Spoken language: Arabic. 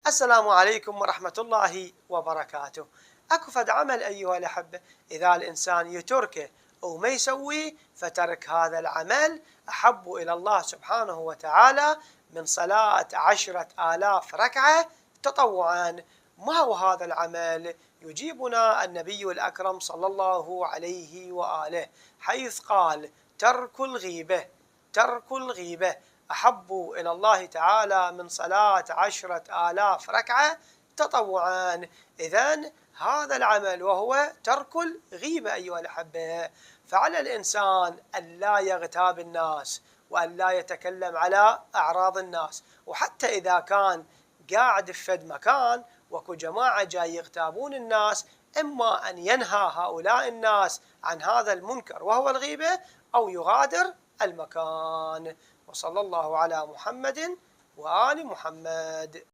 السلام عليكم ورحمة الله وبركاته. أكو فد عمل أيها الأحبة إذا الإنسان يتركه وما يسويه فترك هذا العمل أحب إلى الله سبحانه وتعالى من صلاة 10,000 ركعة تطوعا. ما هو هذا العمل؟ يجيبنا النبي الأكرم صلى الله عليه وآله حيث قال: ترك الغيبة أحب إلى الله تعالى من صلاة 10,000 ركعة تطوعا. إذن هذا العمل وهو ترك الغيبة أيها الأحبة. فعلى الإنسان أن لا يغتاب الناس وأن لا يتكلم على أعراض الناس، وحتى إذا كان قاعد في فد مكان وكو جماعة جاي يغتابون الناس، إما أن ينهى هؤلاء الناس عن هذا المنكر وهو الغيبة، أو يغادر المكان. وصلى الله على محمد وآل محمد.